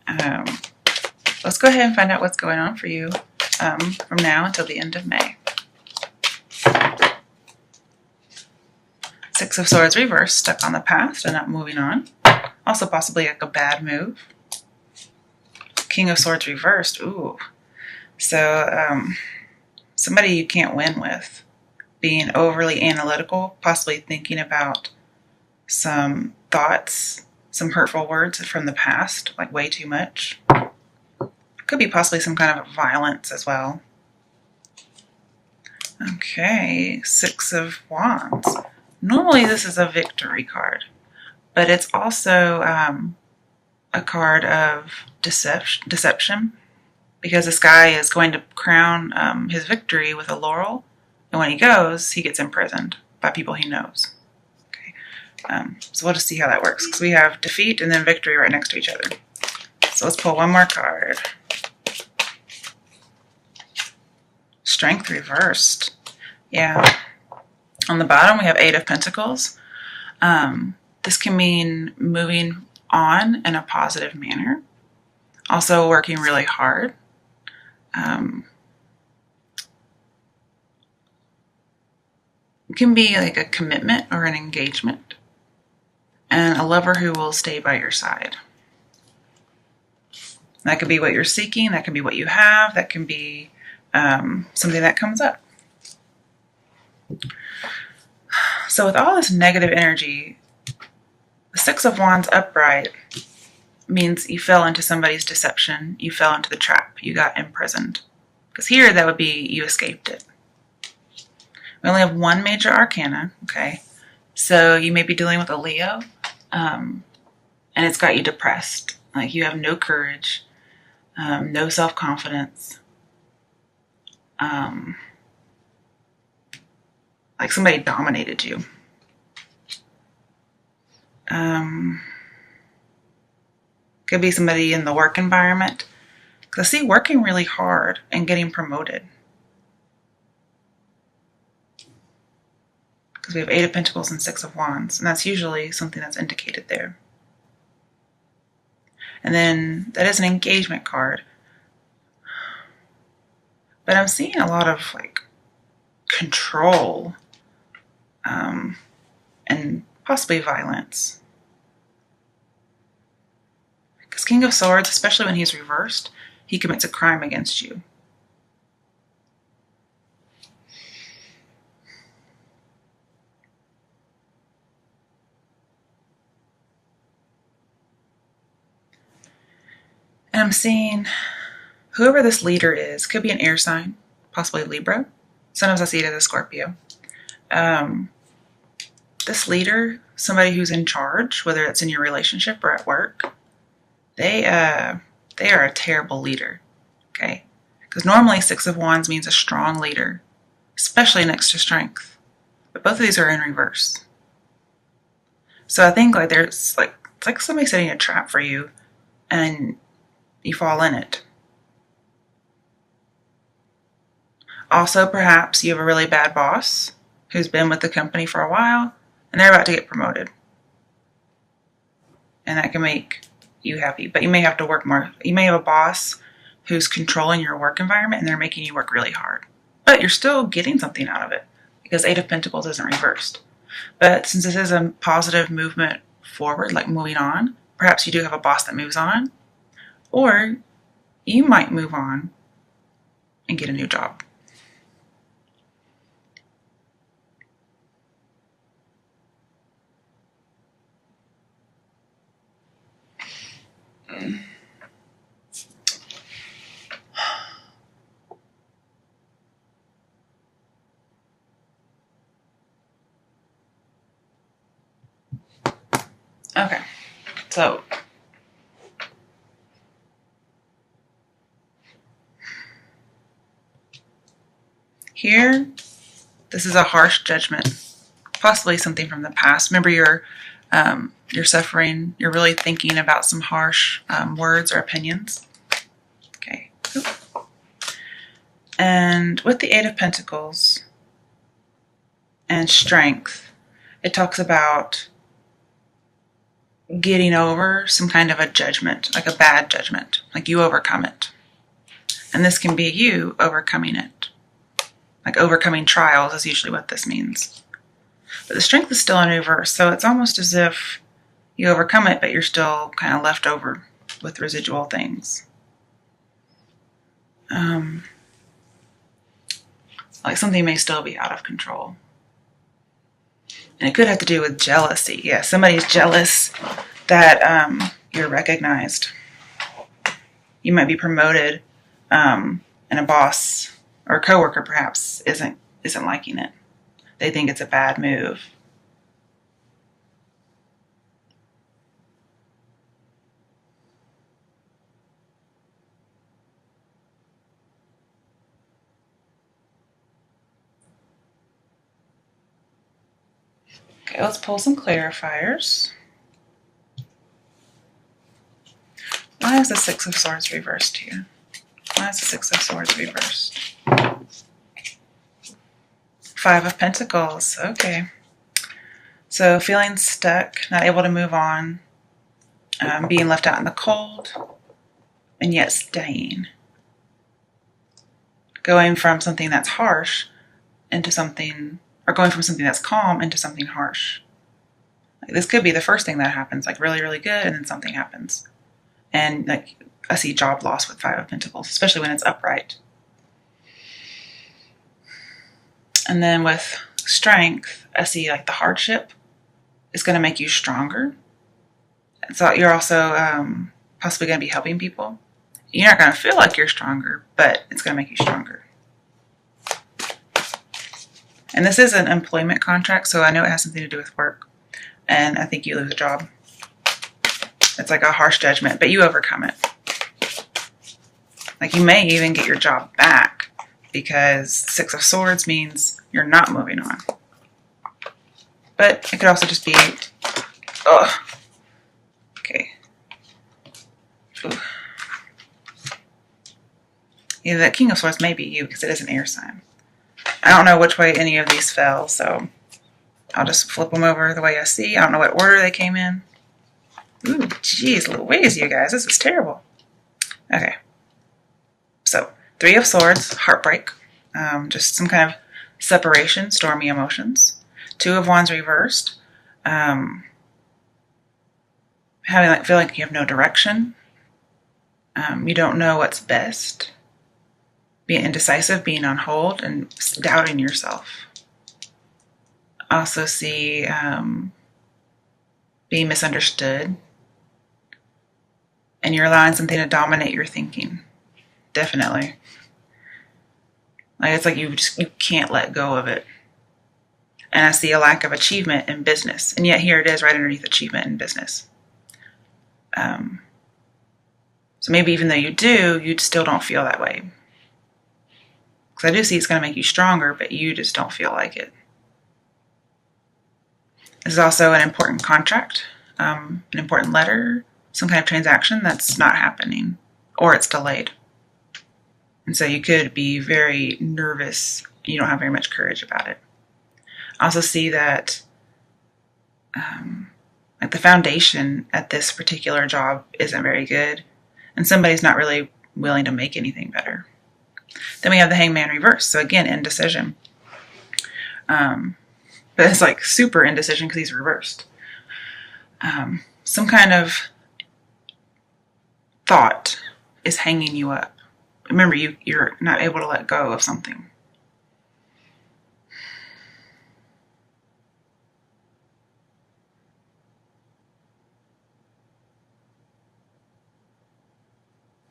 Um, let's go ahead and find out what's going on for you from now until the end of May. Six of Swords reversed, stuck on the past and not moving on. Also possibly like a bad move. King of Swords reversed. Ooh. So somebody you can't win with. Being overly analytical, possibly thinking about some thoughts, some hurtful words from the past, like way too much. Could be possibly some kind of violence as well. Okay, Six of Wands. Normally this is a victory card, but it's also a card of deception, because this guy is going to crown his victory with a laurel, and when he goes, he gets imprisoned by people he knows. Okay, so we'll just see how that works, because we have defeat and then victory right next to each other. So let's pull one more card. Strength reversed. Yeah. On the bottom, we have Eight of Pentacles. This can mean moving on in a positive manner. Also working really hard. It can be like a commitment or an engagement. And a lover who will stay by your side. That could be what you're seeking. That can be what you have. That can be something that comes up. So with all this negative energy, the Six of Wands upright means you fell into somebody's deception. You fell into the trap. You got imprisoned. Because here, that would be you escaped it. We only have one major arcana, okay? So you may be dealing with a Leo, and it's got you depressed. Like you have no courage, no self-confidence. Like somebody dominated you. Could be somebody in the work environment. Because I see working really hard and getting promoted. Because we have Eight of Pentacles and Six of Wands. And that's usually something that's indicated there. And then that is an engagement card. But I'm seeing a lot of like control and possibly violence. Because King of Swords, especially when he's reversed, he commits a crime against you. And I'm seeing whoever this leader is, could be an air sign, possibly Libra. Sometimes I see it as a Scorpio. This leader, somebody who's in charge, whether it's in your relationship or at work, they are a terrible leader, okay? Because normally Six of Wands means a strong leader, especially next to strength. But both of these are in reverse. So I think like it's like somebody setting a trap for you, and you fall in it. Also, perhaps you have a really bad boss who's been with the company for a while, and they're about to get promoted. And that can make you happy. But you may have to work more. You may have a boss who's controlling your work environment, and they're making you work really hard. But you're still getting something out of it, because Eight of Pentacles isn't reversed. But since this is a positive movement forward, like moving on, perhaps you do have a boss that moves on. Or you might move on and get a new job. Okay, so here, this is a harsh judgment, possibly something from the past. Remember, you're suffering. You're really thinking about some harsh words or opinions. Okay. And with the Eight of Pentacles and strength, it talks about getting over some kind of a judgment, like a bad judgment, like you overcome it. And this can be you overcoming it. Like overcoming trials is usually what this means. But the strength is still in reverse, so it's almost as if you overcome it, but you're still kind of left over with residual things. Like something may still be out of control. And it could have to do with jealousy. Yeah, somebody's jealous that you're recognized. You might be promoted, and a boss or a coworker perhaps isn't liking it. They think it's a bad move. Okay, let's pull some clarifiers. Why is the Six of Swords reversed here? Why is the Six of Swords reversed? Five of Pentacles. Okay. So feeling stuck, not able to move on, being left out in the cold, and yet staying. Going from something that's harsh into something, or going from something that's calm into something harsh. Like this could be the first thing that happens, like really, really good, and then something happens. And like I see job loss with Five of Pentacles, especially when it's upright. And then with strength, I see like the hardship is going to make you stronger. So you're also possibly going to be helping people. You're not going to feel like you're stronger, but it's going to make you stronger. And this is an employment contract, so I know it has something to do with work. And I think you lose a job. It's like a harsh judgment, but you overcome it. Like you may even get your job back because Six of Swords means you're not moving on. But it could also just be, okay. Ooh. Yeah, that King of Swords may be you because it is an air sign. I don't know which way any of these fell, so I'll just flip them over the way I see. I don't know what order they came in. Ooh, jeez Louise, you guys, this is terrible. Okay. So, Three of Swords, heartbreak. Just some kind of separation, stormy emotions. Two of Wands reversed. Having feel like you have no direction. You don't know what's best. Being indecisive, being on hold, and doubting yourself. I also see being misunderstood. And you're allowing something to dominate your thinking. Definitely. Like it's like you can't let go of it. And I see a lack of achievement in business. And yet here it is right underneath achievement in business. So maybe even though you do, you still don't feel that way. Because I do see it's going to make you stronger, but you just don't feel like it. This is also an important contract, an important letter, some kind of transaction that's not happening, or it's delayed. And so you could be very nervous. You don't have very much courage about it. I also see that like the foundation at this particular job isn't very good, and somebody's not really willing to make anything better. Then we have the Hangman reverse. So again, indecision. But it's like super indecision because he's reversed. Some kind of thought is hanging you up. Remember, you're not able to let go of something.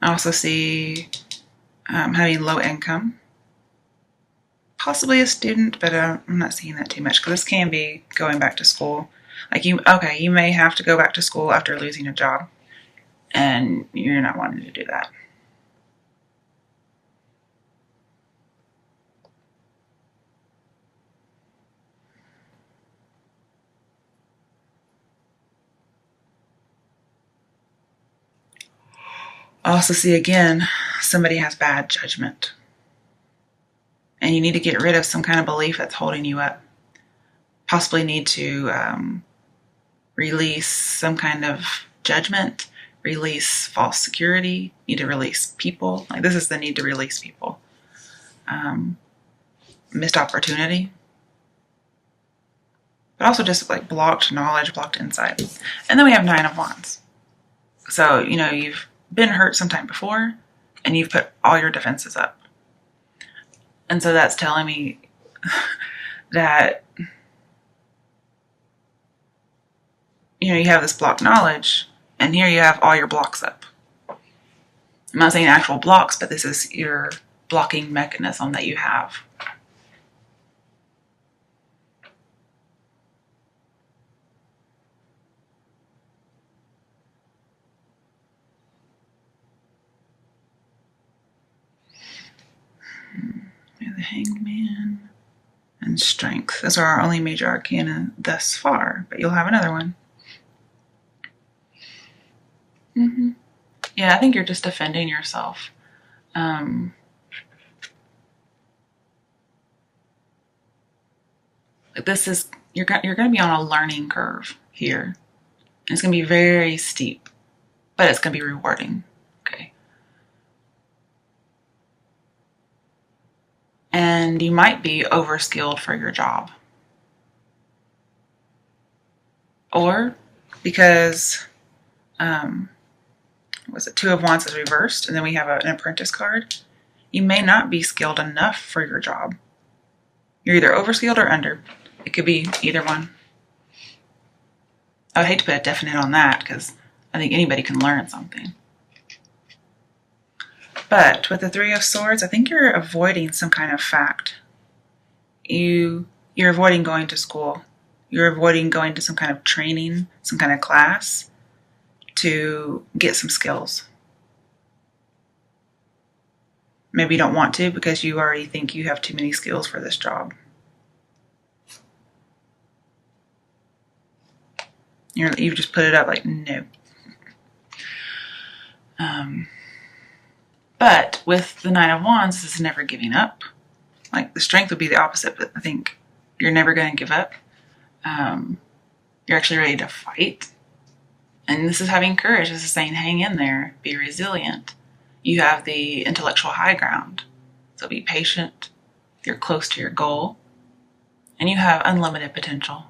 I also see having low income. Possibly a student, but I'm not seeing that too much because this can be going back to school. Like you may have to go back to school after losing a job, and you're not wanting to do that. I also see again, somebody has bad judgment. And you need to get rid of some kind of belief that's holding you up. Possibly need to release some kind of judgment, release false security, need to release people. Like, this is the need to release people. Missed opportunity. But also just like blocked knowledge, blocked insight. And then we have Nine of Wands. So, you've been hurt sometime before and you've put all your defenses up. And so that's telling me that, you have this blocked knowledge, and here you have all your blocks up. I'm not saying actual blocks, but this is your blocking mechanism that you have. The Hanged Man and Strength. Those are our only major arcana thus far, but you'll have another one. Yeah, I think you're just defending yourself. This is you're going to be on a learning curve here. It's going to be very steep, but it's going to be rewarding. Okay. And you might be overskilled for your job. Or because Two of Wands is reversed, and then we have an Apprentice card. You may not be skilled enough for your job. You're either overskilled or under. It could be either one. I would hate to put a definite on that because I think anybody can learn something. But with the Three of Swords, I think you're avoiding some kind of fact. You're avoiding going to school. You're avoiding going to some kind of training, some kind of class to get some skills. Maybe you don't want to because you already think you have too many skills for this job. You've just put it up like, no. But with the Nine of Wands, this is never giving up. Like, the Strength would be the opposite, but I think you're never going to give up. You're actually ready to fight. And this is having courage. This is saying, hang in there, be resilient. You have the intellectual high ground. So be patient. You're close to your goal. And you have unlimited potential.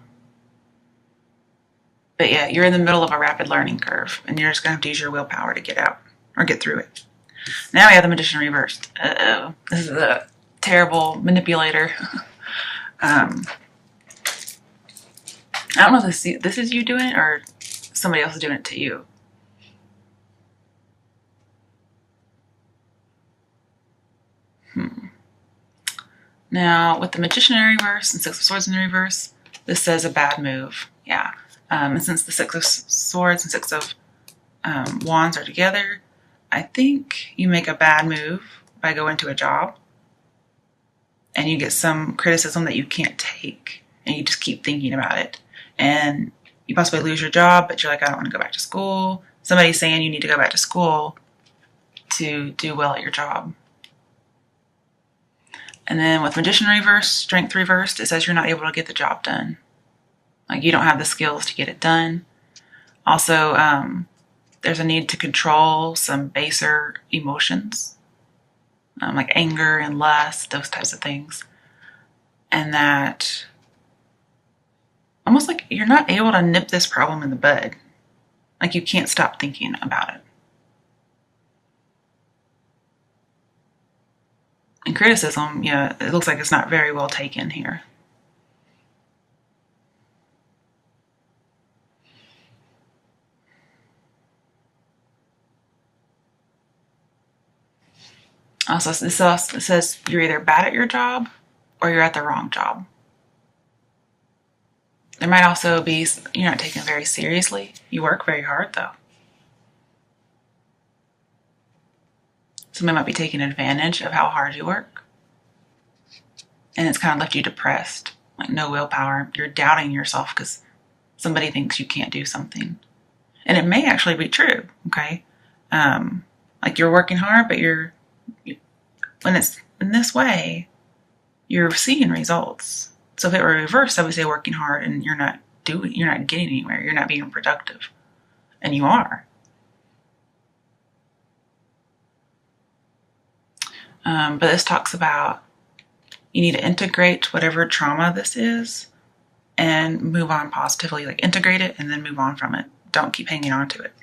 But yeah, you're in the middle of a rapid learning curve, and you're just going to have to use your willpower to get out or get through it. Now we have the Magician reversed. Uh-oh. This is a terrible manipulator. I don't know if this is you doing it or somebody else is doing it to you. Now, with the Magician in reverse and Six of Swords in the reverse, this says a bad move. Yeah. And since the Six of Swords and Six of Wands are together, I think you make a bad move by going to a job and you get some criticism that you can't take and you just keep thinking about it. And you possibly lose your job, but you're like, I don't want to go back to school. Somebody's saying you need to go back to school to do well at your job. And then with Magician reversed, Strength reversed, it says you're not able to get the job done. Like, you don't have the skills to get it done. Also, there's a need to control some baser emotions, like anger and lust, those types of things. And that almost like you're not able to nip this problem in the bud. Like, you can't stop thinking about it. And criticism, it looks like it's not very well taken here. Also, this also says you're either bad at your job or you're at the wrong job. There might also be you're not taken very seriously. You work very hard, though. Somebody might be taking advantage of how hard you work. And it's kind of left you depressed, like no willpower. You're doubting yourself because somebody thinks you can't do something. And it may actually be true, okay? Like, you're working hard, but when it's in this way, you're seeing results. So if it were reversed, I would say working hard and you're not you're not getting anywhere. You're not being productive. And you are. But this talks about you need to integrate whatever trauma this is and move on positively. Like integrate it and then move on from it. Don't keep hanging on to it.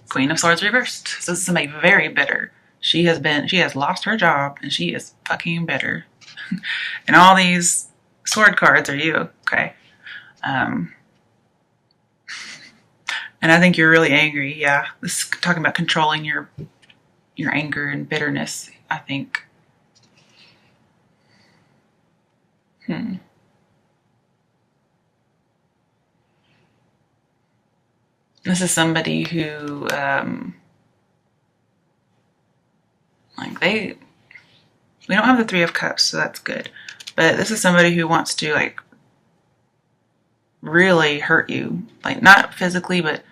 Queen of Swords reversed. So this is somebody very bitter. She has lost her job and she is fucking bitter. And all these sword cards are you, okay? And I think you're really angry. Yeah, this is talking about controlling your anger and bitterness, I think. This is somebody who, we don't have the Three of Cups, so that's good. But this is somebody who wants to, like, really hurt you. Like, not physically, but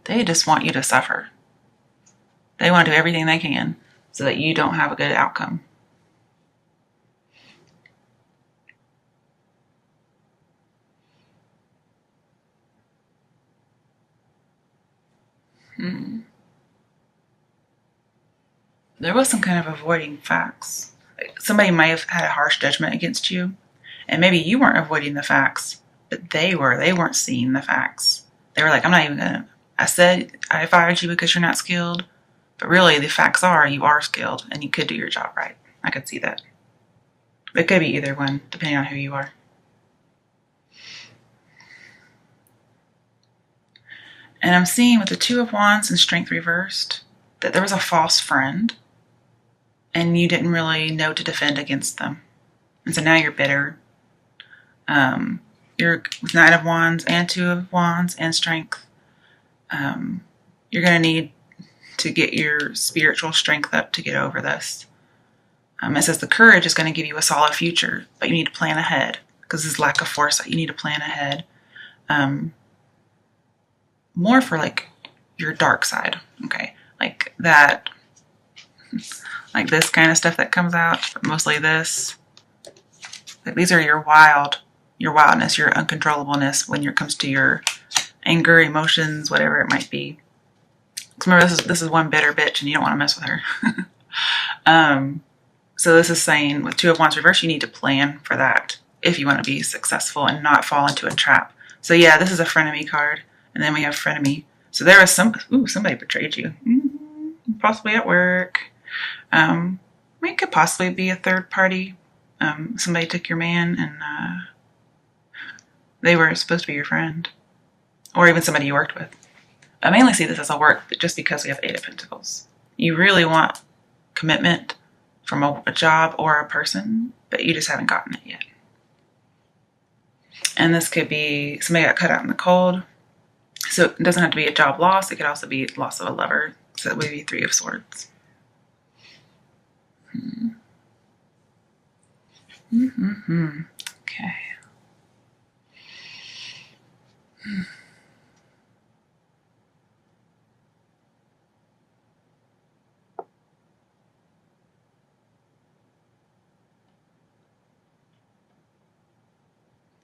they just want you to suffer. They want to do everything they can so that you don't have a good outcome. There was some kind of avoiding facts. Somebody might have had a harsh judgment against you, and maybe you weren't avoiding the facts, but they were. They weren't seeing the facts. They were like, I'm not even gonna. I said I fired you because you're not skilled, but really the facts are you are skilled and you could do your job right. I could see that. It could be either one, depending on who you are. And I'm seeing with the Two of Wands and Strength reversed that there was a false friend and you didn't really know to defend against them. And so now you're bitter. You're with Nine of Wands and Two of Wands and Strength. You're going to need to get your spiritual strength up to get over this. It says the courage is going to give you a solid future, but you need to plan ahead because there's lack of foresight. You need to plan ahead. More for like your dark side, okay? Like that, like this kind of stuff that comes out, but mostly this. Like these are your wildness, your uncontrollableness when it comes to your anger, emotions, whatever it might be. Because remember, this is one bitter bitch and you don't want to mess with her. So this is saying with Two of Wands reverse, you need to plan for that if you want to be successful and not fall into a trap. So yeah, this is a frenemy card. And then we have frenemy. So there was somebody betrayed you. Possibly at work. It could possibly be a third party. Somebody took your man and they were supposed to be your friend. Or even somebody you worked with. I mainly see this as a work just because we have Eight of Pentacles. You really want commitment from a job or a person, but you just haven't gotten it yet. And this could be somebody got cut out in the cold. So it doesn't have to be a job loss. It could also be loss of a lover. So it would be Three of Swords. Okay.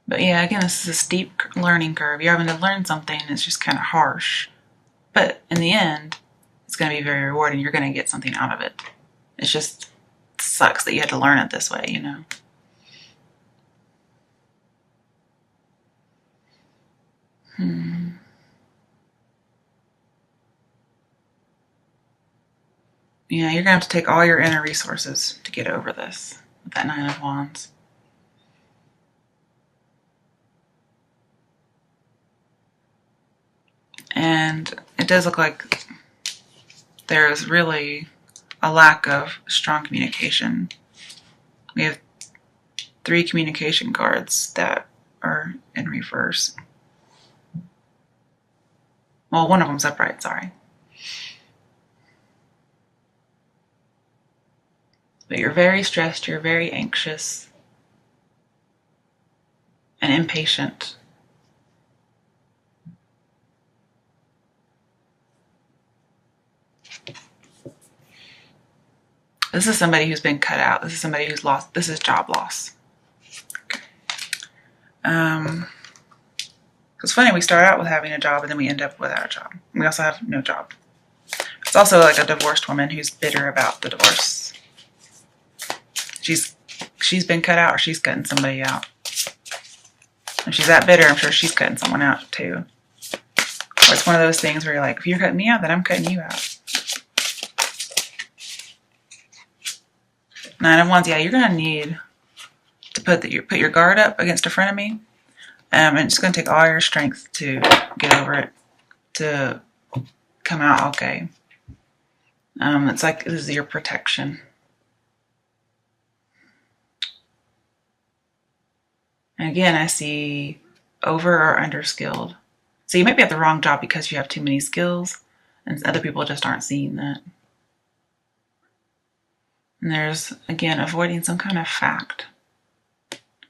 But yeah, again, this is a steep learning curve. You're having to learn something. It's just kind of harsh. But in the end, it's going to be very rewarding. You're going to get something out of it. It just sucks that you had to learn it this way, you know. Yeah, you're going to have to take all your inner resources to get over this with that Nine of Wands. And it does look like there's really a lack of strong communication. We have 3 communication cards that are in reverse. Well, one of them's upright, sorry. But you're very stressed, you're very anxious and impatient. This is somebody who's been cut out. This is somebody who's lost. This is job loss. Okay. It's funny, we start out with having a job and then we end up without a job. We also have no job. It's also like a divorced woman who's bitter about the divorce. She's been cut out, or she's cutting somebody out. If she's that bitter, I'm sure she's cutting someone out too. Or it's one of those things where you're like, if you're cutting me out, then I'm cutting you out. Nine of Wands, yeah, you're gonna need to put your guard up against a frenemy. And it's gonna take all your strength to get over it, to come out okay. It's like this is your protection. And again, I see over or under skilled. So you might be at the wrong job because you have too many skills, and other people just aren't seeing that. And there's, again, avoiding some kind of fact.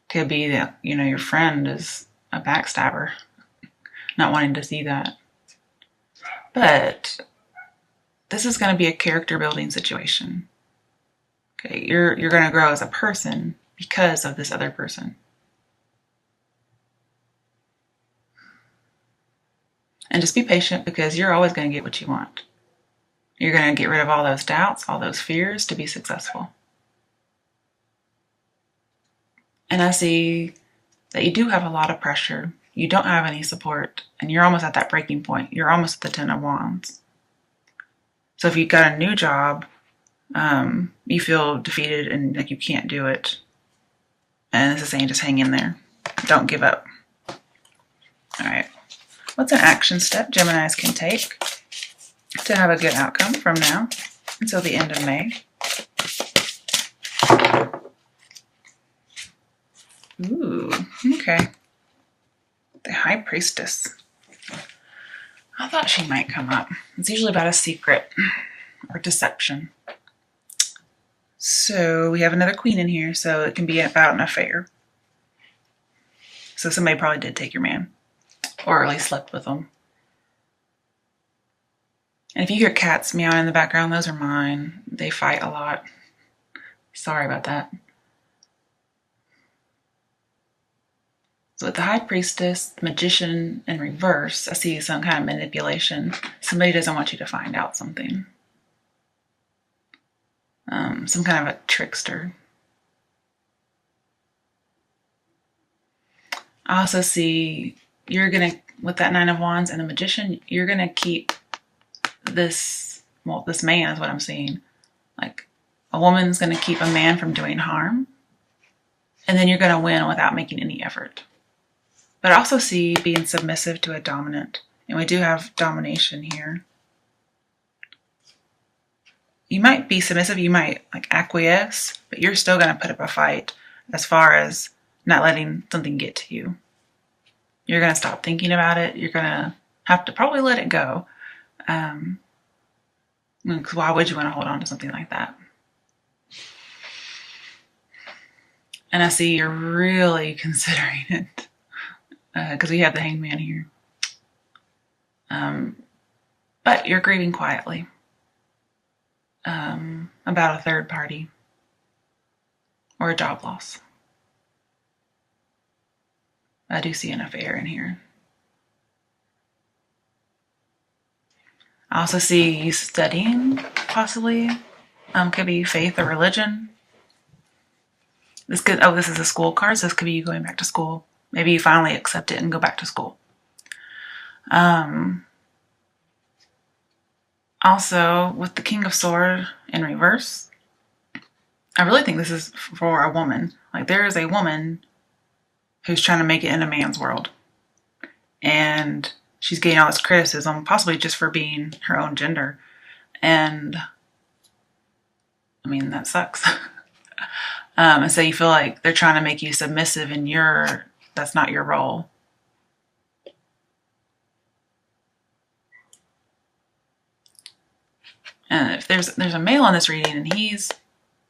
Could be that, your friend is a backstabber, not wanting to see that. But this is going to be a character building situation. Okay, you're going to grow as a person because of this other person. And just be patient, because you're always going to get what you want. You're going to get rid of all those doubts, all those fears to be successful. And I see that you do have a lot of pressure. You don't have any support, and you're almost at that breaking point. You're almost at the Ten of Wands. So if you've got a new job, you feel defeated and like you can't do it. And this is saying just hang in there. Don't give up. All right. What's an action step Geminis can take to have a good outcome from now until the end of May? Ooh, okay. The High Priestess. I thought she might come up. It's usually about a secret or deception. So we have another Queen in here, so it can be about an affair. So somebody probably did take your man, or at least slept with them. And if you hear cats meowing in the background, those are mine. They fight a lot. Sorry about that. So with the High Priestess, Magician in reverse, I see some kind of manipulation. Somebody doesn't want you to find out something. Some kind of a trickster. I also see with that Nine of Wands and the Magician, you're going to keep this man is what I'm seeing. Like, a woman's going to keep a man from doing harm, and then you're going to win without making any effort. But I also see being submissive to a dominant, and we do have domination here. You might be submissive, you might acquiesce, but you're still going to put up a fight as far as not letting something get to you. You're going to stop thinking about it. You're going to have to probably let it go. Because why would you want to hold on to something like that? And I see you're really considering it, because we have the Hanged Man here. But you're grieving quietly about a third party or a job loss. I do see an affair in here. I also see you studying, possibly. Could be faith or religion. This is a school card, so this could be you going back to school. Maybe you finally accept it and go back to school. Also, with the King of Swords in reverse, I really think this is for a woman. Like, there is a woman who's trying to make it in a man's world. And she's getting all this criticism, possibly just for being her own gender. And, I mean, that sucks. And so you feel like they're trying to make you submissive, and that's not your role. And if there's a male in this reading and he's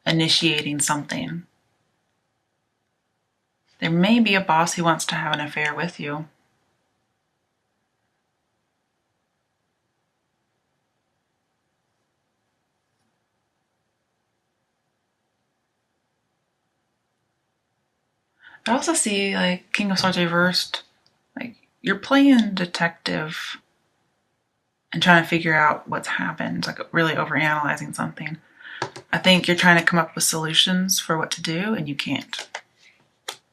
initiating something, there may be a boss who wants to have an affair with you. I also see, like, King of Swords reversed, like, you're playing detective and trying to figure out what's happened, like really overanalyzing something. I think you're trying to come up with solutions for what to do, and you can't.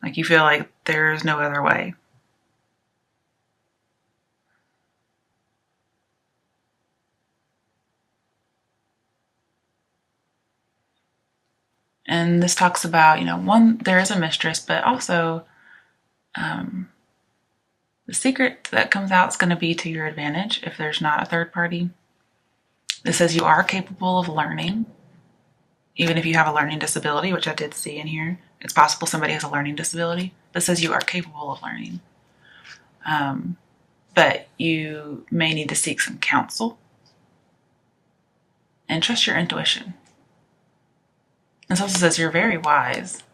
Like, you feel like there's no other way. And this talks about, one, there is a mistress, but also the secret that comes out is going to be to your advantage if there's not a third party. This says you are capable of learning, even if you have a learning disability, which I did see in here. It's possible somebody has a learning disability. This says you are capable of learning. But you may need to seek some counsel and trust your intuition. This also says you're very wise.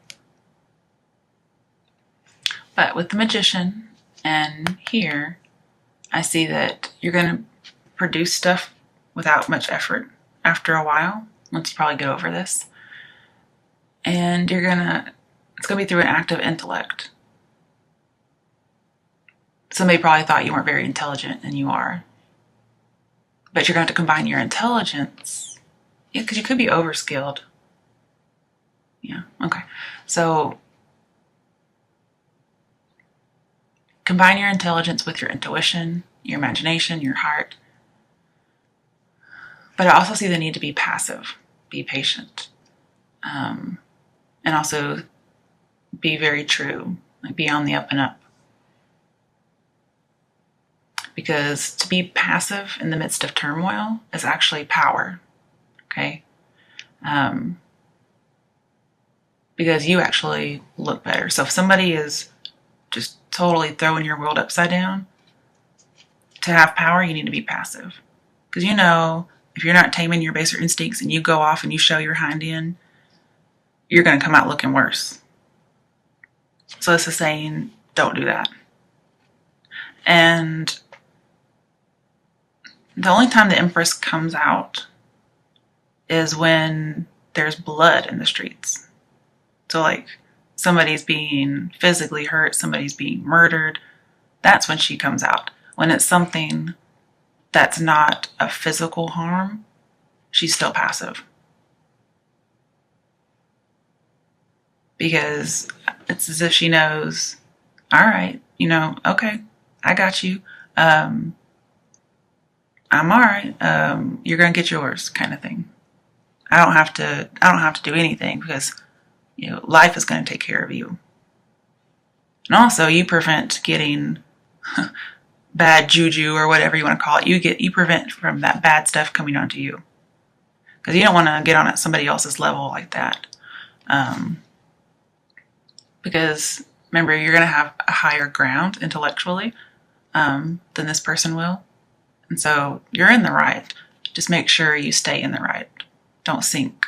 But with the Magician and here, I see that you're going to produce stuff without much effort after a while, once you probably get over this. And it's going to be through an act of intellect. Somebody probably thought you weren't very intelligent, and you are. But you're going to have to combine your intelligence. Yeah, because you could be overskilled. Yeah, okay. So combine your intelligence with your intuition, your imagination, your heart. But I also see the need to be passive, be patient, and also be very true, like be on the up and up. Because to be passive in the midst of turmoil is actually power, okay? Because you actually look better. So if somebody is just totally throwing your world upside down, to have power, you need to be passive. Because if you're not taming your baser instincts and you go off and you show your hind end, you're going to come out looking worse. So this is saying, don't do that. And the only time the Empress comes out is when there's blood in the streets. So like somebody's being physically hurt, somebody's being murdered. That's when she comes out. When it's something that's not a physical harm, she's still passive. Because it's as if she knows, all right, okay, I got you. I'm all right. You're going to get yours, kind of thing. I don't have to do anything because, life is going to take care of you. And also you prevent getting bad juju or whatever you want to call it. You prevent from that bad stuff coming onto you. Because you don't want to get on at somebody else's level like that. Because remember, you're going to have a higher ground intellectually than this person will. And so you're in the right. Just make sure you stay in the right. Don't sink.